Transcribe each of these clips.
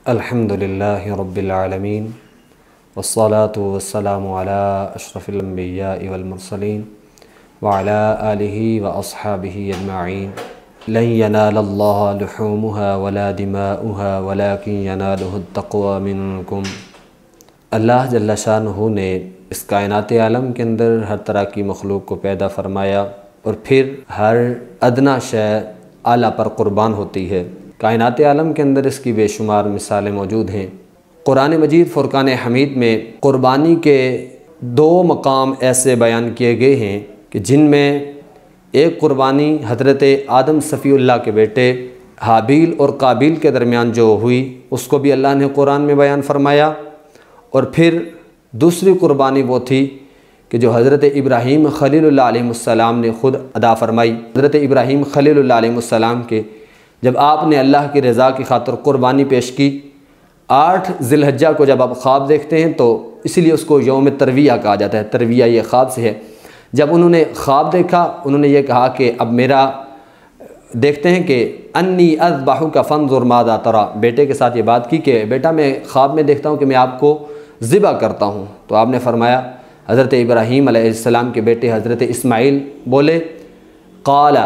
الحمدللہ رب العالمین والصلاة والسلام علی اشرف الانبیاء والمرسلین وعلی آلہ واصحابہ اجمعین لن ینال اللہ لحومها ولا دماؤها ولکن ینالہ التقوی منکم۔ اللہ جل شانہ نے اس کائنات عالم کے اندر ہر طرح کی مخلوق کو پیدا فرمایا اور پھر ہر ادنا شے اعلیٰ پر قربان ہوتی ہے۔ کائنات عالم کے اندر اس کی بے شمار مثالیں موجود ہیں۔ قرآن مجید فرقان حمید میں قربانی کے دو مقام ایسے بیان کیے گئے ہیں کہ جن میں ایک قربانی حضرت آدم صفی اللہ کے بیٹے حابیل اور قابیل کے درمیان جو ہوئی اس کو بھی اللہ نے قرآن میں بیان فرمایا، اور پھر دوسری قربانی وہ تھی کہ جو حضرت ابراہیم خلیل اللہ علیہ السلام نے خود ادا فرمائی۔ حضرت ابراہیم خلیل اللہ علیہ السلام کے جب آپ نے اللہ کی رضا کی خاطر قربانی پیش کی، 8 ذی الحجہ کو جب آپ خواب دیکھتے ہیں تو اسی لیے اس کو یوم ترویہ کہا جاتا ہے، ترویہ یہ خواب سے ہے۔ جب انہوں نے خواب دیکھا انہوں نے یہ کہا کہ اب میرا دیکھتے ہیں کہ انی اذبحک فانظر ماذا تری، بیٹے کے ساتھ یہ بات کی کہ بیٹا میں خواب میں دیکھتا ہوں کہ میں آپ کو ذبح کرتا ہوں۔ تو آپ نے فرمایا، حضرت ابراہیم علیہ السلام کے بیٹے حضرت اسماعیل بولے، قال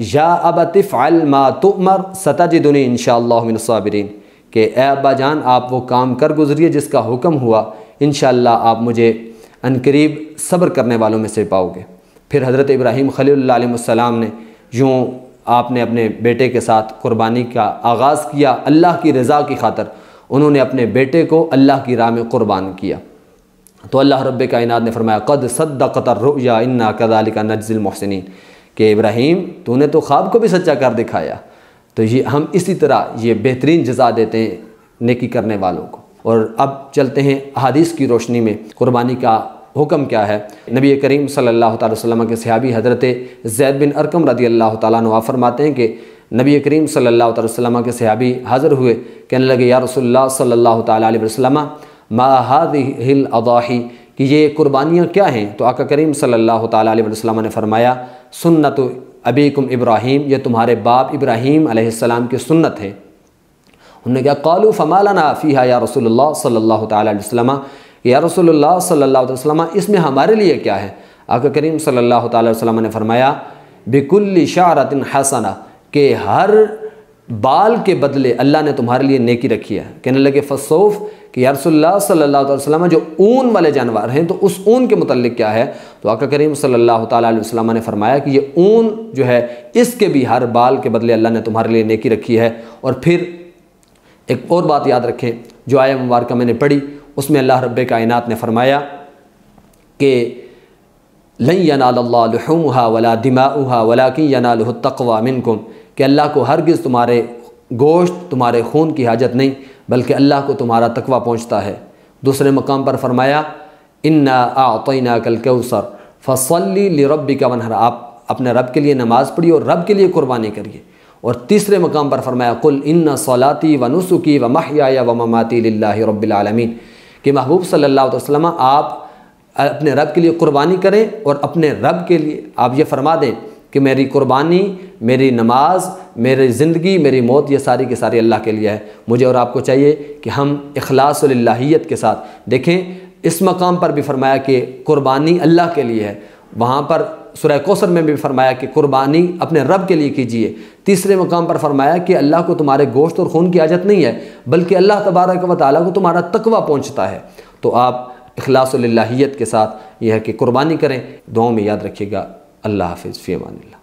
یا ابت افعل ما تؤمر ستجدنی انشاءاللہ من الصابرین، کہ اے ابا جان آپ وہ کام کر گزریے جس کا حکم ہوا، انشاءاللہ آپ مجھے عنقریب صبر کرنے والوں میں سے پاؤ گے۔ پھر حضرت ابراہیم خلیل اللہ علیہ السلام نے یوں آپ نے اپنے بیٹے کے ساتھ قربانی کا آغاز کیا، اللہ کی رضا کی خاطر انہوں نے اپنے بیٹے کو اللہ کی راہ میں قربان کیا۔ تو اللہ رب کائنات نے فرمایا، قد صدقت الرؤیا انا کذالک نجزی المحسنین، کہ ابراہیم تو نے تو خواب کو بھی سچا کر دکھایا، تو یہ ہم اسی طرح یہ بہترین جزا دیتے ہیں نیکی کرنے والوں کو۔ اور اب چلتے ہیں احادیث کی روشنی میں قربانی کا حکم کیا ہے۔ نبی کریم صلی اللہ تعالی وسلم کے صحابی حضرت زید بن ارقم رضی اللہ تعالیٰ عنہ فرماتے ہیں کہ نبی کریم صلی اللہ تعالی وسلم کے صحابی حاضر ہوئے، کہنے لگے یا رسول اللہ صلی اللہ تعالیٰ علیہ وسلم ما هذه الاضاحی، کہ یہ قربانیاں کیا ہیں؟ تو آقا کریم صلی اللہ تعالیٰ علیہ وسلم نے فرمایا، سنت ابیکم ابراہیم، یہ تمہارے باپ ابراہیم علیہ السلام کی سنت ہے۔ انہوں نے کہا قالوا فما لنا فیہا یا رسول اللہ صلی اللہ تعالیٰ علیہ وسلم، کہ یا رسول اللہ صلی اللہ علیہ وسلم اس میں ہمارے لیے کیا ہے؟ آقا کریم صلی اللہ تعالیٰ علیہ وسلم نے فرمایا بکل شعرۃ حسنہ، کہ ہر بال کے بدلے اللہ نے تمہارے لیے نیکی رکھی ہے۔ کہنے لگے فالصوف، کہ یا رسول اللہ صلی اللہ علیہ وسلم جو اون والے جانور ہیں تو اس اون کے متعلق کیا ہے؟ تو آقا کریم صلی اللہ تعالیٰ علیہ وسلم نے فرمایا کہ یہ اون جو ہے اس کے بھی ہر بال کے بدلے اللہ نے تمہارے لیے نیکی رکھی ہے۔ اور پھر ایک اور بات یاد رکھیں، جو آیہ مبارکہ میں نے پڑھی اس میں اللہ رب کائنات نے فرمایا کہ لن ینال اللہ لحومها ولا دماؤها ولکن ینالہ التقوی منکم، کہ اللہ کو ہرگز تمہارے گوشت تمہارے خون کی حاجت نہیں بلکہ اللہ کو تمہارا تقوی پہنچتا ہے۔ دوسرے مقام پر فرمایا انا اعطیناک الکوثر فصلی لربک وانحر، آپ اپنے رب کے لیے نماز پڑھیے اور رب کے لیے قربانی کریے۔ اور تیسرے مقام پر فرمایا قل ان صلاتی ونسکی ومحیای ومماتی للہ رب العالمین، کہ محبوب صلی اللہ علیہ وسلم آپ اپنے رب کے لیے قربانی کریں اور اپنے رب کے لیے آپ یہ فرما دیں کہ میری قربانی، میری نماز، میری زندگی، میری موت یہ ساری کی ساری اللہ کے لیے ہے۔ مجھے اور آپ کو چاہیے کہ ہم اخلاص للہیت کے ساتھ دیکھیں، اس مقام پر بھی فرمایا کہ قربانی اللہ کے لیے ہے، وہاں پر سورہ کوثر میں بھی فرمایا کہ قربانی اپنے رب کے لیے کیجیے۔ تیسرے مقام پر فرمایا کہ اللہ کو تمہارے گوشت اور خون کی حاجت نہیں ہے بلکہ اللہ تبارک و تعالیٰ کو تمہارا تقوی پہنچتا ہے۔ تو آپ اخلاص للہیت کے ساتھ یہ ہے کہ قربانی کریں۔ دعاؤں میں یاد رکھیے گا۔ اللہ حافظ، فی امان اللہ۔